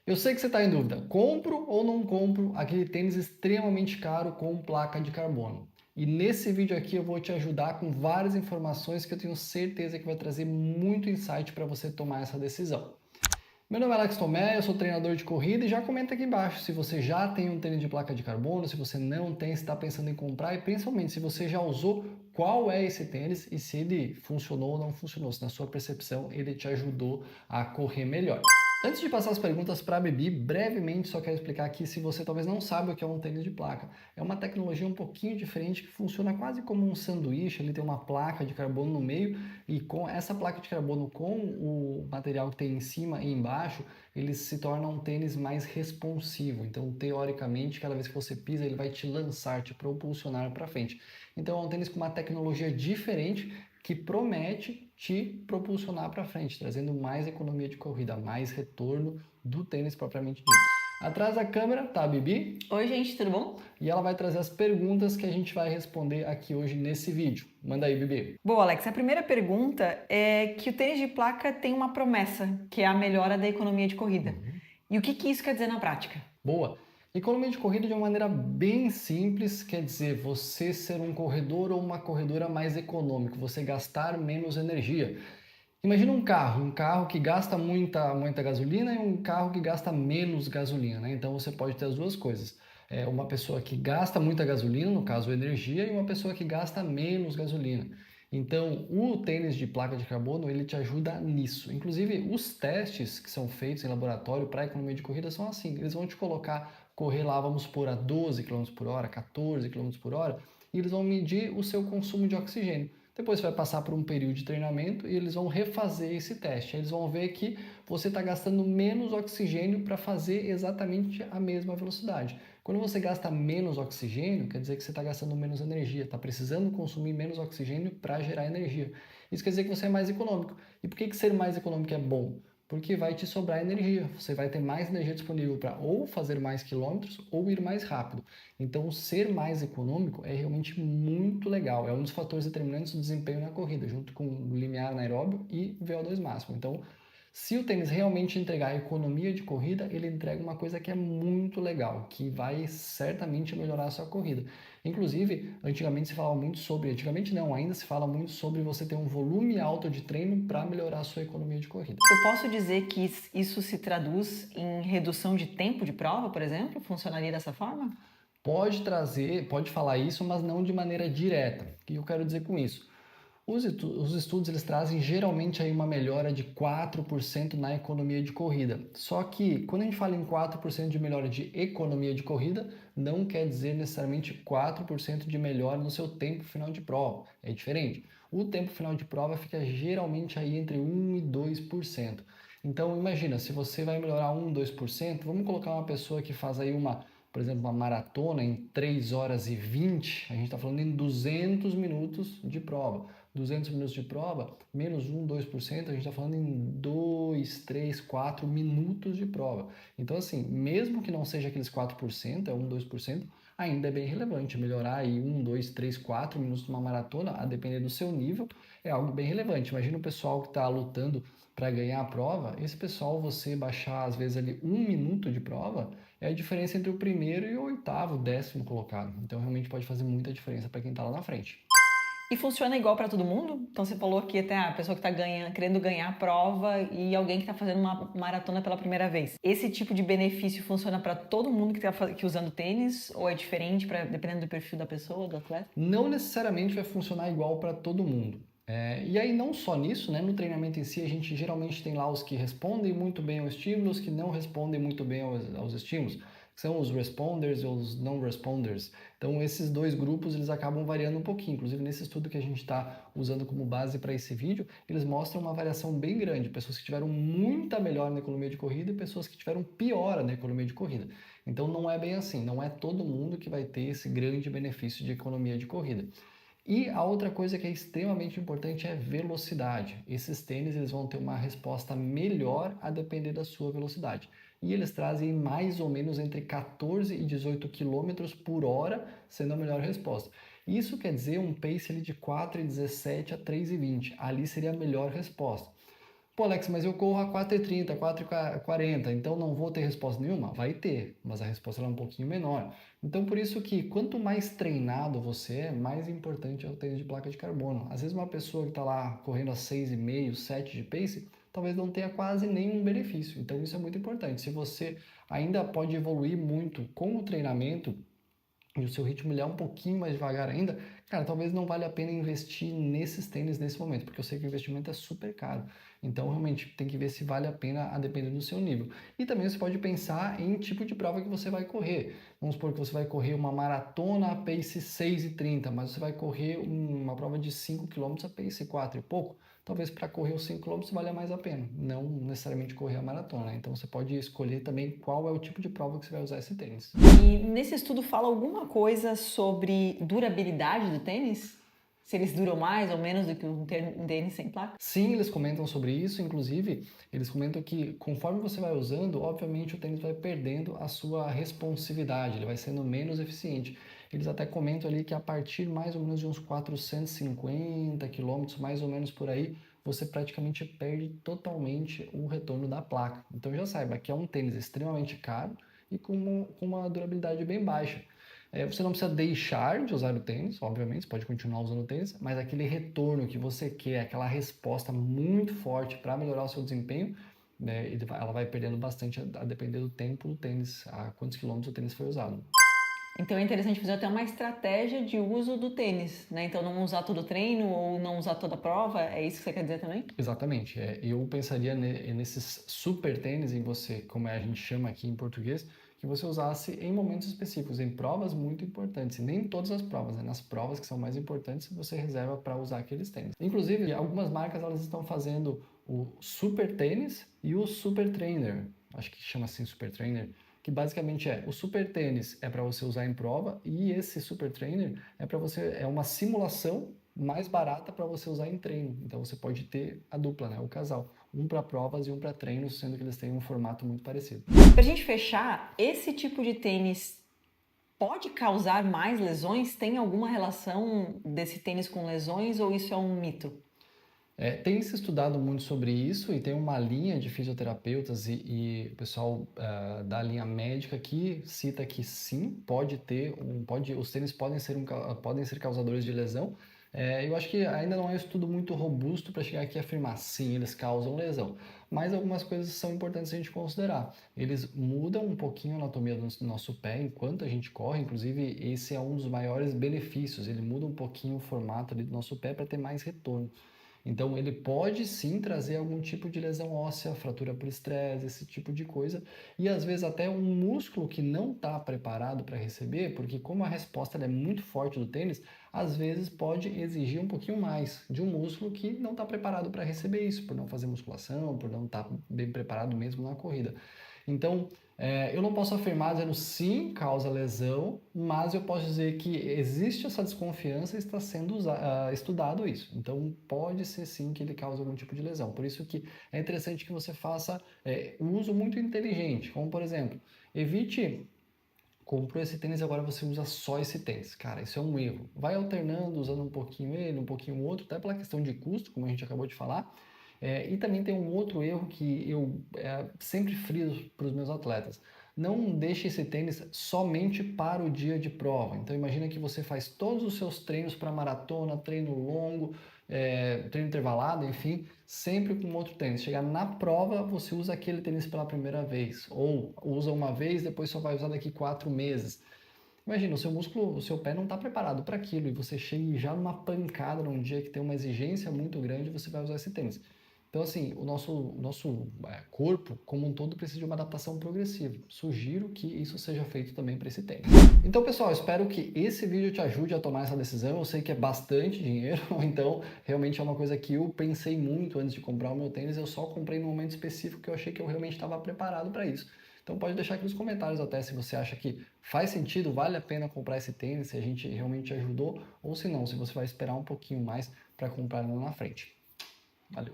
Eu sei que você está em dúvida, compro ou não compro aquele tênis extremamente caro com placa de carbono? E nesse vídeo aqui eu vou te ajudar com várias informações que eu tenho certeza que vai trazer muito insight para você tomar essa decisão. Meu nome é Alex Tomé, eu sou treinador de corrida e já comenta aqui embaixo se você já tem um tênis de placa de carbono, se você não tem, se está pensando em comprar e principalmente se você já usou, qual é esse tênis e se ele funcionou ou não funcionou, se na sua percepção ele te ajudou a correr melhor. Antes de passar as perguntas para a Bibi, brevemente só quero explicar aqui se você talvez não sabe o que é um tênis de placa. É uma tecnologia um pouquinho diferente que funciona quase como um sanduíche, ele tem uma placa de carbono no meio e com essa placa de carbono com o material que tem em cima e embaixo, ele se torna um tênis mais responsivo. Então, teoricamente, cada vez que você pisa, ele vai te lançar, te propulsionar para frente. Então, é um tênis com uma tecnologia diferente que promete te propulsionar para frente, trazendo mais economia de corrida, mais retorno do tênis propriamente dito. Atrás da câmera tá a Bibi. Oi, gente, tudo bom? E ela vai trazer as perguntas que a gente vai responder aqui hoje nesse vídeo. Manda aí, Bibi. Bom, Alex, a primeira pergunta é que o tênis de placa tem uma promessa, que é a melhora da economia de corrida. E o que isso quer dizer na prática? Boa! Economia de corrida de uma maneira bem simples quer dizer você ser um corredor ou uma corredora mais econômico, você gastar menos energia. Imagina um carro que gasta muita gasolina e um carro que gasta menos gasolina, né? Então você pode ter as duas coisas. Uma pessoa que gasta muita gasolina, no caso energia, e uma pessoa que gasta menos gasolina. Então, o tênis de placa de carbono, ele te ajuda nisso. Inclusive, os testes que são feitos em laboratório para economia de corrida são assim, eles vão te colocar correr lá, vamos supor, a 12 km por hora, 14 km por hora, e eles vão medir o seu consumo de oxigênio. Depois você vai passar por um período de treinamento e eles vão refazer esse teste. Eles vão ver que você está gastando menos oxigênio para fazer exatamente a mesma velocidade. Quando você gasta menos oxigênio, quer dizer que você está gastando menos energia, está precisando consumir menos oxigênio para gerar energia. Isso quer dizer que você é mais econômico. E por que ser mais econômico é bom? Porque vai te sobrar energia. Você vai ter mais energia disponível para ou fazer mais quilômetros ou ir mais rápido. Então, ser mais econômico é realmente muito legal. É um dos fatores determinantes do desempenho na corrida, junto com o limiar anaeróbio e VO2 máximo. Então, se o tênis realmente entregar economia de corrida, ele entrega uma coisa que é muito legal, que vai certamente melhorar a sua corrida. Inclusive, antigamente se falava muito sobre, antigamente não, ainda se fala muito sobre você ter um volume alto de treino para melhorar a sua economia de corrida. Eu posso dizer que isso se traduz em redução de tempo de prova, por exemplo? Funcionaria dessa forma? Pode falar isso, mas não de maneira direta. O que eu quero dizer com isso? Os estudos eles trazem geralmente aí uma melhora de 4% na economia de corrida. Só que quando a gente fala em 4% de melhora de economia de corrida, não quer dizer necessariamente 4% de melhora no seu tempo final de prova. É diferente. O tempo final de prova fica geralmente aí entre 1 e 2%. Então imagina, se você vai melhorar 1, 2%, vamos colocar uma pessoa que faz aí por exemplo, uma maratona em 3 horas e 20, a gente está falando em 200 minutos de prova. 200 minutos de prova, menos 1, 2%, a gente está falando em 2, 3, 4 minutos de prova. Então, assim, mesmo que não seja aqueles 4%, é 1, 2%, ainda é bem relevante. Melhorar aí 1, 2, 3, 4 minutos numa maratona, a depender do seu nível, é algo bem relevante. Imagina o pessoal que está lutando para ganhar a prova, esse pessoal, você baixar às vezes ali 1 minuto de prova, é a diferença entre o primeiro e o oitavo, 10º colocado. Então, realmente pode fazer muita diferença para quem está lá na frente. E funciona igual para todo mundo? Então você falou que até a pessoa que está querendo ganhar a prova e alguém que está fazendo uma maratona pela primeira vez. Esse tipo de benefício funciona para todo mundo que está usando tênis ou é diferente dependendo do perfil da pessoa, do atleta? Não necessariamente vai funcionar igual para todo mundo. E aí não só nisso, né? No treinamento em si a gente geralmente tem lá os que respondem muito bem ao estímulo, os que não respondem muito bem aos estímulos, que são os responders e os não responders. Então esses dois grupos eles acabam variando um pouquinho. Inclusive nesse estudo que a gente está usando como base para esse vídeo, eles mostram uma variação bem grande. Pessoas que tiveram muita melhor na economia de corrida e pessoas que tiveram piora na economia de corrida. Então não é bem assim, não é todo mundo que vai ter esse grande benefício de economia de corrida. E a outra coisa que é extremamente importante é velocidade. Esses tênis eles vão ter uma resposta melhor a depender da sua velocidade. E eles trazem mais ou menos entre 14 e 18 km por hora, sendo a melhor resposta. Isso quer dizer um pace ali de 4,17 a 3,20. Ali seria a melhor resposta. Pô, Alex, mas eu corro a 4h30, 4h40, então não vou ter resposta nenhuma? Vai ter, mas a resposta é um pouquinho menor. Então, por isso que quanto mais treinado você é, mais importante é o tênis de placa de carbono. Às vezes uma pessoa que está lá correndo a 6,5, 7 de pace, talvez não tenha quase nenhum benefício. Então, isso é muito importante. Se você ainda pode evoluir muito com o treinamento, e o seu ritmo ele é um pouquinho mais devagar ainda, cara, talvez não valha a pena investir nesses tênis nesse momento, porque eu sei que o investimento é super caro. Então, realmente, tem que ver se vale a pena a depender do seu nível. E também você pode pensar em tipo de prova que você vai correr. Vamos supor que você vai correr uma maratona a pace 6,30, mas você vai correr uma prova de 5 km a pace 4 e pouco. Talvez para correr os 5 km valha mais a pena, não necessariamente correr a maratona. Então, você pode escolher também qual é o tipo de prova que você vai usar esse tênis. E nesse estudo fala alguma coisa sobre durabilidade do tênis? Se eles duram mais ou menos do que um tênis sem placa? Sim, eles comentam sobre isso, inclusive eles comentam que conforme você vai usando, obviamente o tênis vai perdendo a sua responsividade, ele vai sendo menos eficiente. Eles até comentam ali que a partir mais ou menos de uns 450 quilômetros, mais ou menos por aí, você praticamente perde totalmente o retorno da placa. Então já saiba que é um tênis extremamente caro e com uma durabilidade bem baixa. Você não precisa deixar de usar o tênis, obviamente, você pode continuar usando o tênis, mas aquele retorno que você quer, aquela resposta muito forte para melhorar o seu desempenho, né, ela vai perdendo bastante a depender do tempo do tênis, a quantos quilômetros o tênis foi usado. Então é interessante fazer até uma estratégia de uso do tênis, né? Então não usar todo treino ou não usar toda a prova, é isso que você quer dizer também? Exatamente. Eu pensaria nesses super tênis em você, como a gente chama aqui em português, que você usasse em momentos específicos, em provas muito importantes. E nem todas as provas, né? Nas provas que são mais importantes, você reserva para usar aqueles tênis. Inclusive, algumas marcas elas estão fazendo o super tênis e o super trainer. Acho que chama assim super trainer, que basicamente o super tênis é para você usar em prova e esse super trainer é uma simulação mais barata para você usar em treino. Então você pode ter a dupla, né, o casal, um para provas e um para treinos, sendo que eles têm um formato muito parecido. Pra gente fechar, esse tipo de tênis pode causar mais lesões? Tem alguma relação desse tênis com lesões ou isso é um mito? Tem se estudado muito sobre isso e tem uma linha de fisioterapeutas e o pessoal da linha médica que cita que sim, os tênis podem ser causadores de lesão. Eu acho que ainda não é um estudo muito robusto para chegar aqui e afirmar sim, eles causam lesão, mas algumas coisas são importantes a gente considerar. Eles mudam um pouquinho a anatomia do nosso pé enquanto a gente corre, inclusive esse é um dos maiores benefícios, ele muda um pouquinho o formato ali do nosso pé para ter mais retorno. Então, ele pode sim trazer algum tipo de lesão óssea, fratura por estresse, esse tipo de coisa, e às vezes até um músculo que não está preparado para receber, porque como a resposta é muito forte do tênis, às vezes pode exigir um pouquinho mais de um músculo que não está preparado para receber isso, por não fazer musculação, por não estar bem preparado mesmo na corrida. Então, eu não posso afirmar dizendo sim, causa lesão, mas eu posso dizer que existe essa desconfiança e está sendo estudado isso. Então, pode ser sim que ele cause algum tipo de lesão. Por isso que é interessante que você faça um uso muito inteligente, como por exemplo, evite... Comprou esse tênis e agora você usa só esse tênis. Cara, isso é um erro. Vai alternando, usando um pouquinho ele, um pouquinho o outro, até pela questão de custo, como a gente acabou de falar. E também tem um outro erro que eu sempre friso para os meus atletas. Não deixe esse tênis somente para o dia de prova. Então imagina que você faz todos os seus treinos para maratona, treino longo, treino intervalado, enfim, sempre com outro tênis. Chegar na prova, você usa aquele tênis pela primeira vez. Ou usa uma vez, depois só vai usar daqui 4 meses. Imagina, o seu músculo, o seu pé não está preparado para aquilo e você chega já numa pancada num dia que tem uma exigência muito grande, você vai usar esse tênis. Então, assim, o nosso corpo, como um todo, precisa de uma adaptação progressiva. Sugiro que isso seja feito também para esse tênis. Então, pessoal, espero que esse vídeo te ajude a tomar essa decisão. Eu sei que é bastante dinheiro, então realmente é uma coisa que eu pensei muito antes de comprar o meu tênis. Eu só comprei no momento específico que eu achei que eu realmente estava preparado para isso. Então pode deixar aqui nos comentários até se você acha que faz sentido, vale a pena comprar esse tênis, se a gente realmente ajudou, ou se não, se você vai esperar um pouquinho mais para comprar lá na frente. Valeu!